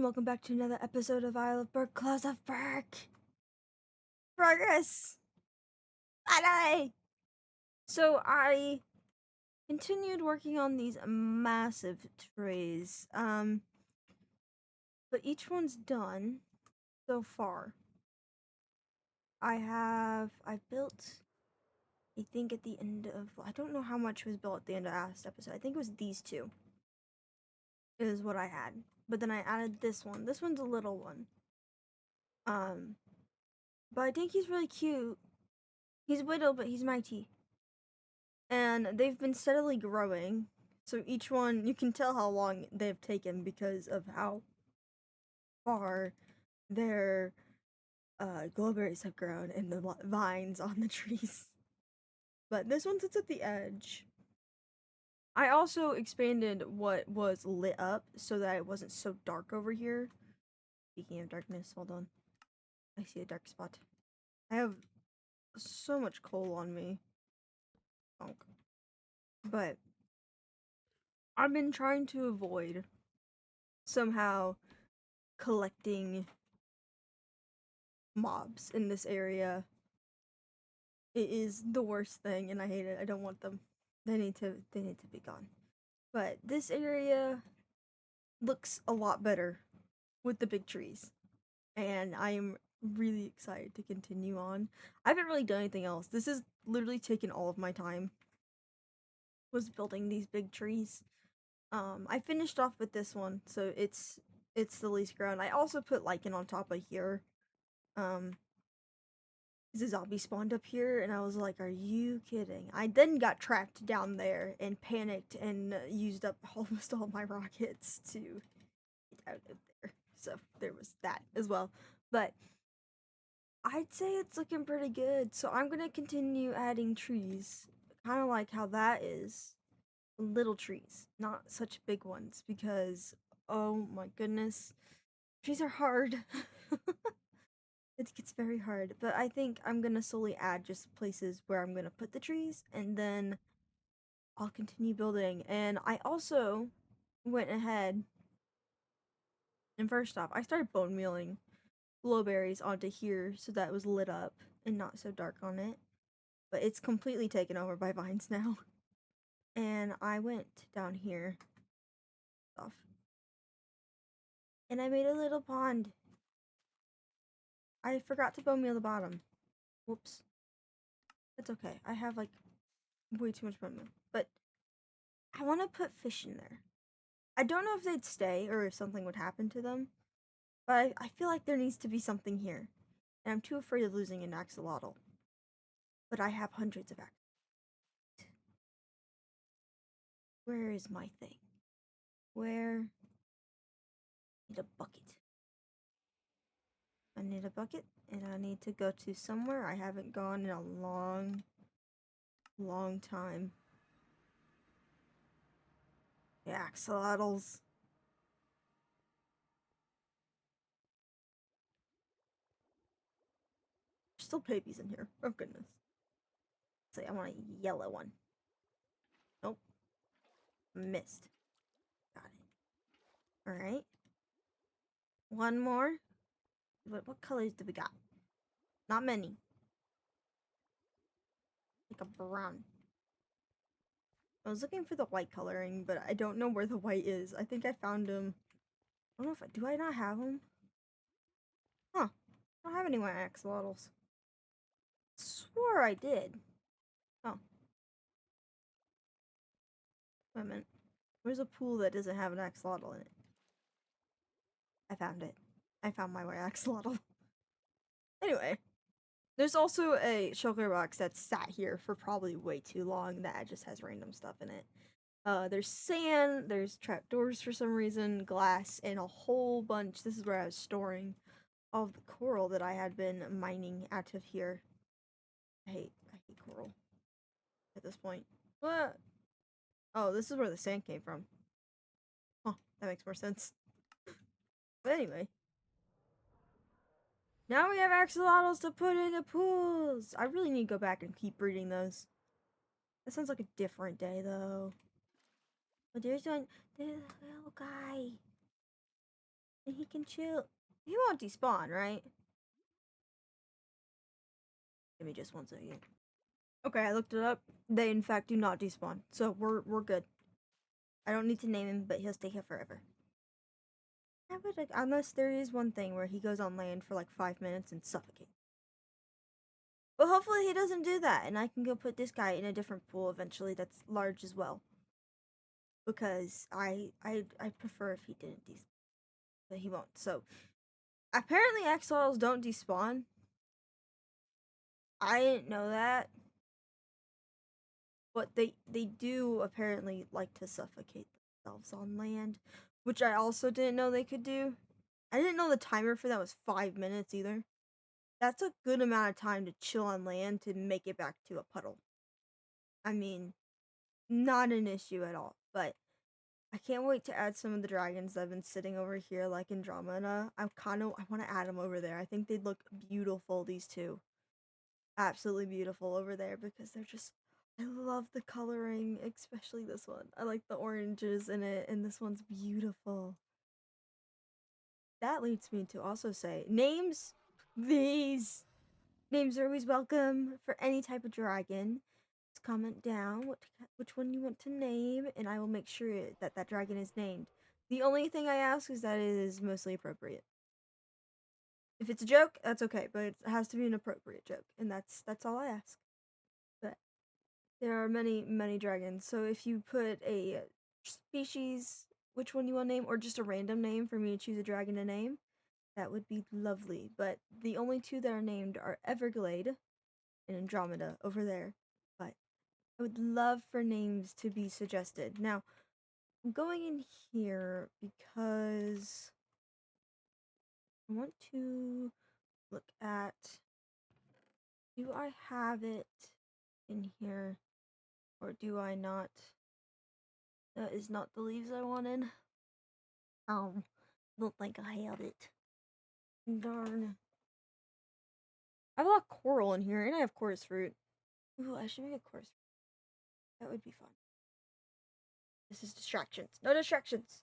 and welcome back to another episode of Isle of Berk, Isle of Berk. Progress! Finally! So I continued working on these massive trays, but each one's done so far. I built, I think at the end of, I don't know how much was built at the end of last episode. I think it was these two is what I had. But then I added this one. This one's a little one. But I think he's really cute. He's little, but he's mighty. And they've been steadily growing. So each one, you can tell how long they've taken because of how far their glowberries have grown and the vines on the trees. But this one sits at the edge. I also expanded what was lit up so that it wasn't so dark over here. Speaking of darkness, hold on. I see a dark spot. I have so much coal on me. But I've been trying to avoid somehow collecting mobs in this area. It is the worst thing and I hate it. I don't want them. They need to be gone. But this area looks a lot better with the big trees. And I am really excited to continue on. I haven't really done anything else. This has literally taken all of my time. Was building these big trees. I finished off with this one, so it's the least ground. I also put lichen on top of here. The zombie spawned up here, and I was like, are you kidding? I then got trapped down there and panicked and used up almost all my rockets to get out of there. So there was that as well. But I'd say it's looking pretty good. So I'm gonna continue adding trees, kind of like how that is. Little trees, not such big ones, because oh my goodness, trees are hard. It gets very hard, but I think I'm gonna slowly add just places where I'm gonna put the trees, and then I'll continue building. And I also went ahead and first off, I started bone mealing glowberries onto here so that it was lit up and not so dark on it. But it's completely taken over by vines now. And I went down here off. And I made a little pond. I forgot to bone meal the bottom. Whoops. That's okay. I have like way too much bone meal. But I want to put fish in there. I don't know if they'd stay or if something would happen to them. But I feel like there needs to be something here. And I'm too afraid of losing an axolotl. But I have hundreds of axolotls. Where is my thing? Where? I need a bucket. I need a bucket, and I need to go to somewhere I haven't gone in a long time. The axolotls. There's still babies in here. Oh goodness. Let's see, I want a yellow one. Nope. Missed. Got it. Alright. One more. What colors do we got? Not many. Like a brown. I was looking for the white coloring, but I don't know where the white is. I think I found him. I don't know if do I not have him? Huh. I don't have any white axolotls. Swore I did. Oh. Wait a minute. Where's a pool that doesn't have an axolotl in it? I found it. I found my white axolotl. Anyway. There's also a shulker box that's sat here for probably way too long that just has random stuff in it. There's sand, there's trapdoors for some reason, glass, and a whole bunch. This is where I was storing all of the coral that I had been mining out of here. I hate coral at this point. What? Oh, this is where the sand came from. Huh, that makes more sense. But anyway. Now we have axolotls to put in the pools! I really need to go back and keep breeding those. That sounds like a different day, though. But there's a little guy. And he can chill. He won't despawn, right? Give me just 1 second. Okay, I looked it up. They in fact do not despawn, so we're good. I don't need to name him, but he'll stay here forever. I would, like, unless there is one thing where he goes on land for like 5 minutes and suffocates. But hopefully he doesn't do that, and I can go put this guy in a different pool eventually that's large as well. Because I prefer if he didn't despawn, but he won't. So apparently exiles don't despawn. I didn't know that, but they do apparently like to suffocate themselves on land, which I also didn't know they could do. I didn't know the timer for that was 5 minutes either. That's a good amount of time to chill on land to make it back to a puddle. I mean, not an issue at all. But I can't wait to add some of the dragons that have been sitting over here, like Andromeda. I want to add them over there. I think they'd look beautiful. These two, absolutely beautiful over there because they're just. I love the coloring, especially this one. I like the oranges in it, and this one's beautiful. That leads me to also say names. These names are always welcome for any type of dragon. Just comment down which one you want to name, and I will make sure that that dragon is named. The only thing I ask is that it is mostly appropriate. If it's a joke, that's okay, but it has to be an appropriate joke, and that's all I ask. But there are many dragons, so if you put a species, which one you want to name, or just a random name for me to choose a dragon to name, that would be lovely. But the only two that are named are Everglade and Andromeda over there. But I would love for names to be suggested. Now, I'm going in here because I want to look at, do I have it in here or do I not? That is not the leaves I wanted. Don't think I have it. Darn. I have a lot of coral in here and I have chorus fruit. Ooh, I should make a chorus fruit. That would be fun. This is distractions. No distractions.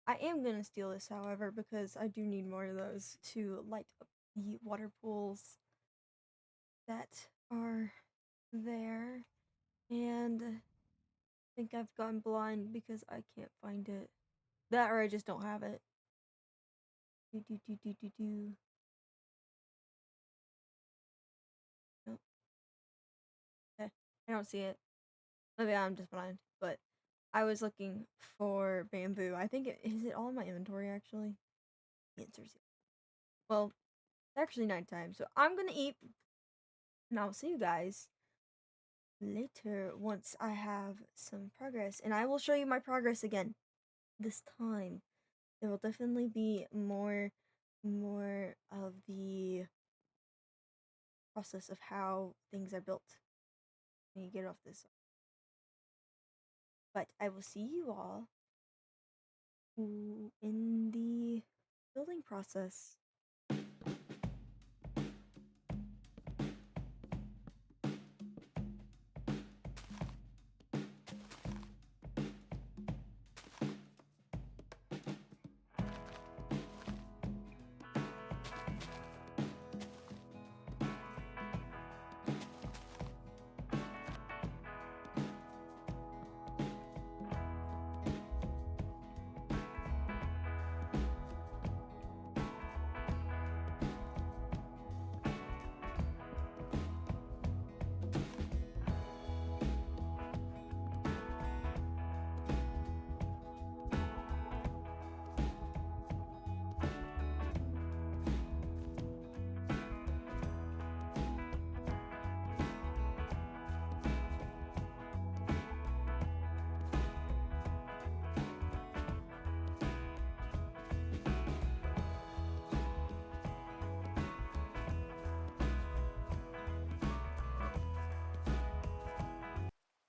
I am gonna steal this, however, because I do need more of those to light up the water pools that are there. And I think I've gone blind because I can't find it. That or I just don't have it. Do. Nope. Okay. I don't see it. Maybe I'm just blind. But I was looking for bamboo. I think is it all in my inventory actually? The answer's yes. Well, it's actually nighttime, so I'm gonna eat, and I'll see you guys later once I have some progress. And I will show you my progress again. This time, there will definitely be more of the process of how things are built. Let me get off this. But I will see you all in the building process.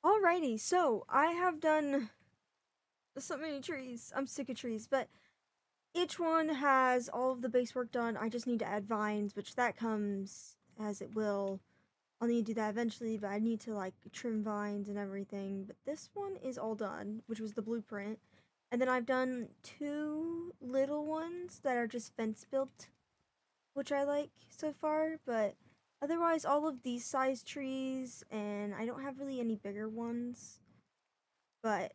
Alrighty, so I have done so many trees. I'm sick of trees, but each one has all of the base work done. I just need to add vines, which that comes as it will. I'll need to do that eventually, but I need to like trim vines and everything. But this one is all done, which was the blueprint. And then I've done 2 little ones that are just fence built, which I like so far, but otherwise all of these size trees, and I don't have really any bigger ones, but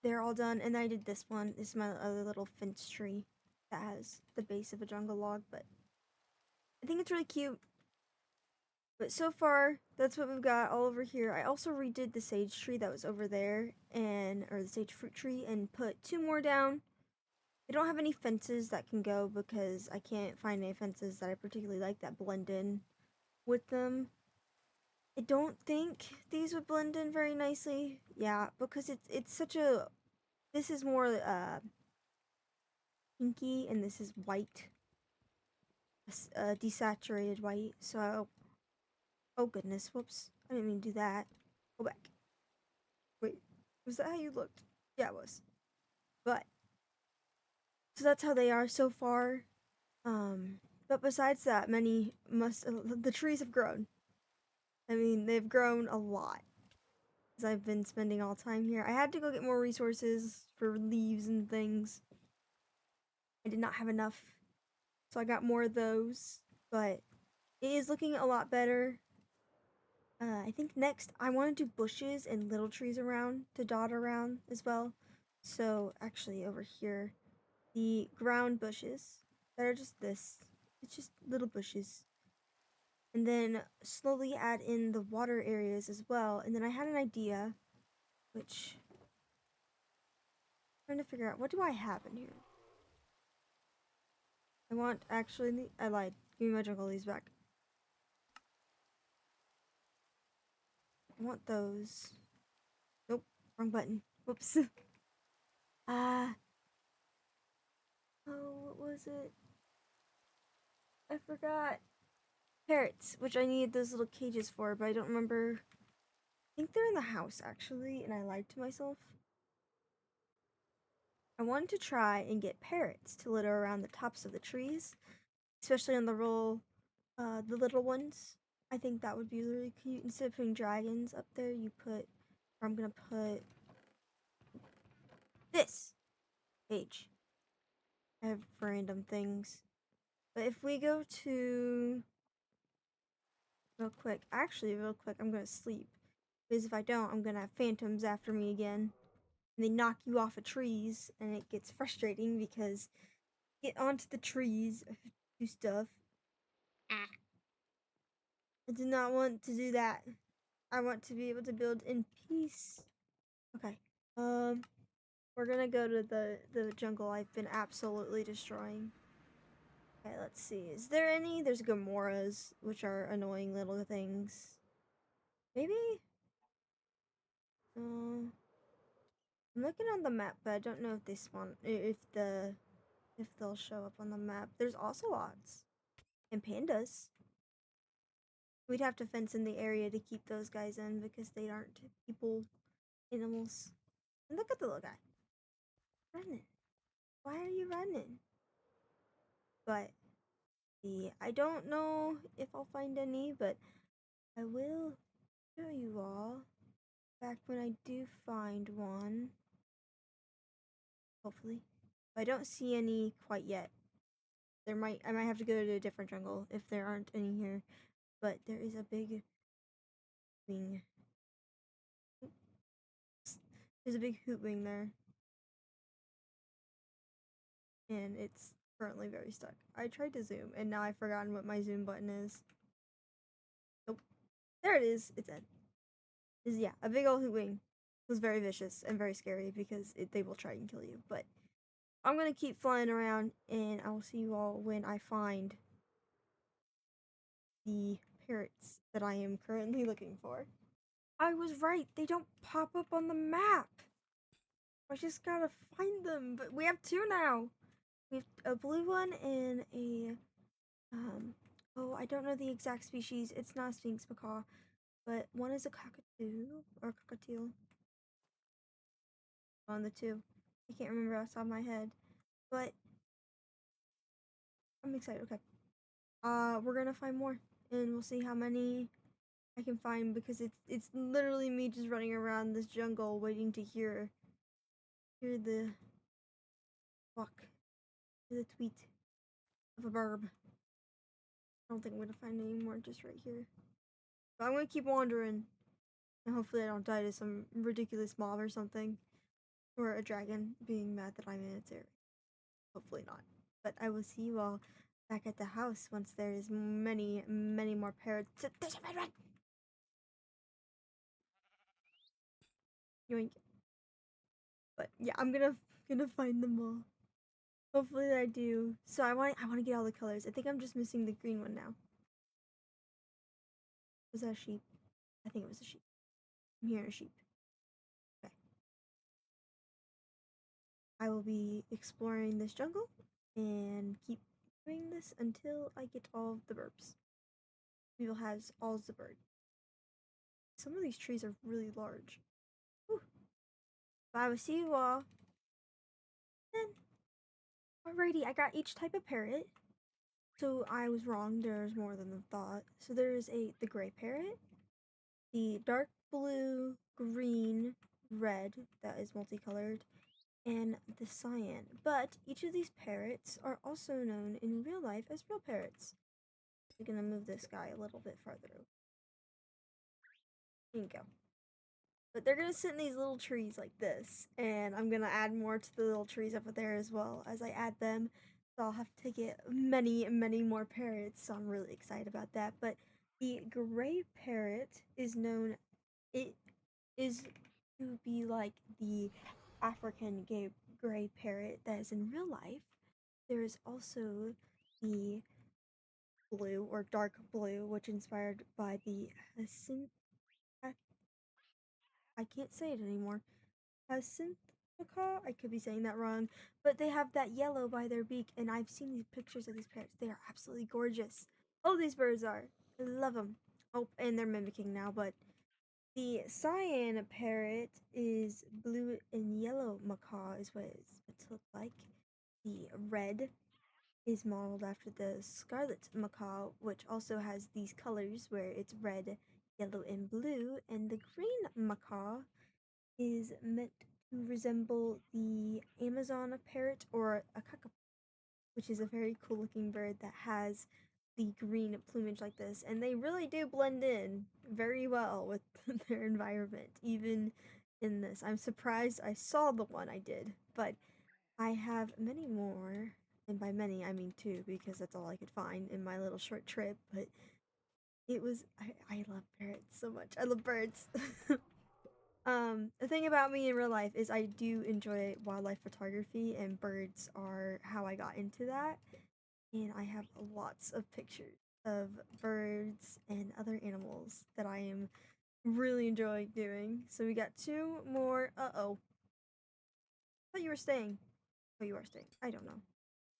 they're all done. And then I did this one. This is my other little fence tree that has the base of a jungle log, but I think it's really cute. But so far, that's what we've got all over here. I also redid the sage tree that was over there, or the sage fruit tree, and put 2 more down. I don't have any fences that can go because I can't find any fences that I particularly like that blend in with them. I don't think these would blend in very nicely. Yeah, because it's such a, this is more pinky and this is white, desaturated white. So, oh goodness, whoops, I didn't mean to do that. Go back. Wait, was that how you looked? Yeah, it was. But so that's how they are so far. But besides that, the trees have grown. I mean, they've grown a lot as I've been spending all time here. I had to go get more resources for leaves and things. I did not have enough, so I got more of those. But it is looking a lot better. I think next I want to do bushes and little trees around to dot around as well. So actually over here, the ground bushes that are just this. It's just little bushes. And then slowly add in the water areas as well. And then I had an idea, which I'm trying to figure out, what do I have in here? I want, actually, I lied. Give me my jungle leaves back. I want those. Nope, wrong button. Whoops. Ah. Oh, what was it? I forgot. Parrots, which I needed those little cages for, but I don't remember. I think they're in the house, actually, and I lied to myself. I wanted to try and get parrots to litter around the tops of the trees, especially on the little ones. I think that would be really cute. Instead of putting dragons up there, I'm gonna put this page. I have random things. But if we go to, real quick, I'm gonna sleep. Because if I don't, I'm gonna have phantoms after me again. And they knock you off of trees, and it gets frustrating because get onto the trees, do stuff. I do not want to do that. I want to be able to build in peace. Okay. We're gonna go to the jungle I've been absolutely destroying. Okay, let's see. Is there any? There's Gamoras, which are annoying little things. Maybe? I'm looking on the map, but I don't know if they spawn. If they'll show up on the map. There's ocelots and pandas. We'd have to fence in the area to keep those guys in because they aren't people animals. And look at the little guy running. Why are you running? But I don't know if I'll find any, but I will show you all back when I do find one. Hopefully. I don't see any quite yet. I might have to go to a different jungle if there aren't any here. But there is a big wing. There's a big hoot wing there. And it's currently very stuck. I tried to zoom and now I've forgotten what my zoom button is. Nope. There it is. It's in. Yeah, a big old hoot wing. It was very vicious and very scary because they will try and kill you. But I'm gonna keep flying around and I will see you all when I find the parrots that I am currently looking for. I was right, they don't pop up on the map. I just gotta find them, but we have 2 now. We have a blue one and a, oh, I don't know the exact species. It's not a sphinx macaw, but one is a cockatoo, or cockatiel. On the 2. I can't remember off the top of my head, but I'm excited. Okay. We're gonna find more, and we'll see how many I can find because it's literally me just running around this jungle waiting to hear the walk to the tweet of a burb. I don't think I'm gonna find any more just right here. But I'm gonna keep wandering, and hopefully I don't die to some ridiculous mob or something. Or a dragon being mad that I'm in its area. Hopefully not. But I will see you all back at the house once there is many, many more parrots. There's a red one! Yoink. But yeah, I'm gonna find them all. Hopefully I do. So I wanna get all the colors. I think I'm just missing the green one now. Was that a sheep? I think it was a sheep. I'm hearing a sheep. Okay. I will be exploring this jungle and keep doing this until I get all of the burbs. We will have all the birds. Some of these trees are really large. Whew. But I will see you all then. Alrighty, I got each type of parrot. So I was wrong. There's more than I thought. So there's the gray parrot, the dark blue, green, red that is multicolored, and the cyan. But each of these parrots are also known in real life as real parrots. I'm gonna move this guy a little bit farther. There you go. But they're gonna sit in these little trees like this, and I'm gonna add more to the little trees over there as well as I add them. So I'll have to get many, many more parrots. So I'm really excited about that. But the gray parrot is known. It is to be like the African gray parrot that is in real life. There is also the blue or dark blue, which inspired by the hyacinth. I can't say it anymore. Hyacinth macaw. I could be saying that wrong, but they have that yellow by their beak, and I've seen these pictures of these parrots. They are absolutely gorgeous. Oh, these birds are. I love them. Oh, and they're mimicking now, but the cyan parrot is blue and yellow macaw is what it's meant to look like. The red is modeled after the scarlet macaw, which also has these colors where it's red, yellow, and blue, and the green macaw is meant to resemble the Amazon parrot or a kakapo, which is a very cool looking bird that has the green plumage like this, and they really do blend in very well with their environment, even in this. I'm surprised I saw the one I did, but I have many more, and by many I mean two because that's all I could find in my little short trip, but I love parrots so much. I love birds. The thing about me in real life is I do enjoy wildlife photography, and birds are how I got into that. And I have lots of pictures of birds and other animals that I am really enjoying doing. So we got two more. Uh-oh. I thought you were staying. Oh, you are staying. I don't know.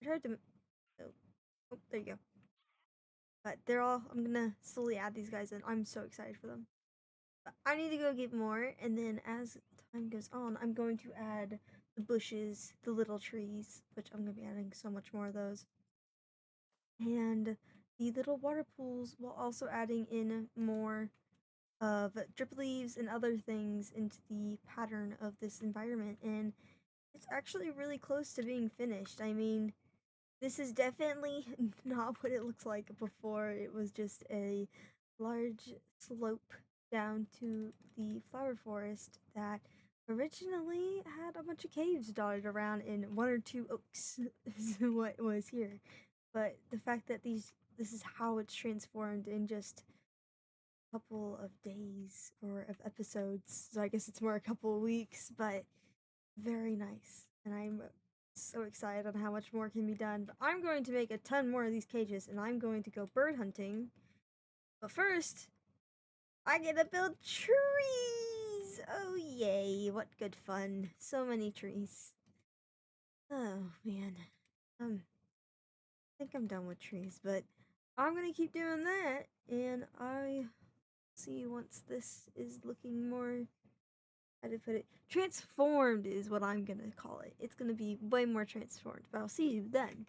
I tried to. Oh, oh, there you go. But they're all. I'm gonna slowly add these guys in. I'm so excited for them. I need to go get more, and then as time goes on, I'm going to add the bushes, the little trees, which I'm going to be adding so much more of those, and the little water pools, while also adding in more of drip leaves and other things into the pattern of this environment, and it's actually really close to being finished. I mean, this is definitely not what it looks like before. It was just a large slope down to the flower forest that originally had a bunch of caves dotted around and one or two oaks is what was here. But the fact that this is how it's transformed in just a couple of days or of episodes. So I guess it's more a couple of weeks, but very nice. And I'm so excited on how much more can be done. But I'm going to make a ton more of these cages and I'm going to go bird hunting. But first, I get to build trees! Oh, yay. What good fun. So many trees. Oh, man. I think I'm done with trees, but I'm gonna keep doing that. And I see once this is looking more, how to put it, transformed is what I'm gonna call it. It's gonna be way more transformed, but I'll see you then.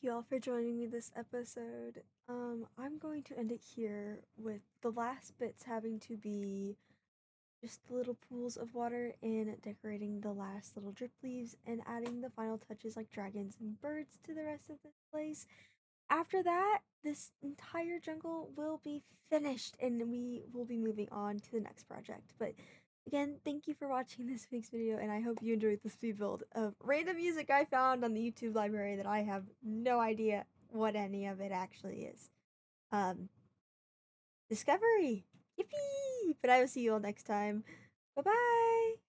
you all for joining me this episode. I'm going to end it here with the last bits having to be just the little pools of water and decorating the last little drip leaves and adding the final touches like dragons and birds to the rest of this place. After that, this entire jungle will be finished and we will be moving on to the next project. But again, thank you for watching this week's video and I hope you enjoyed this speed build of random music I found on the YouTube library that I have no idea what any of it actually is. Discovery! Yippee! But I will see you all next time. Bye bye!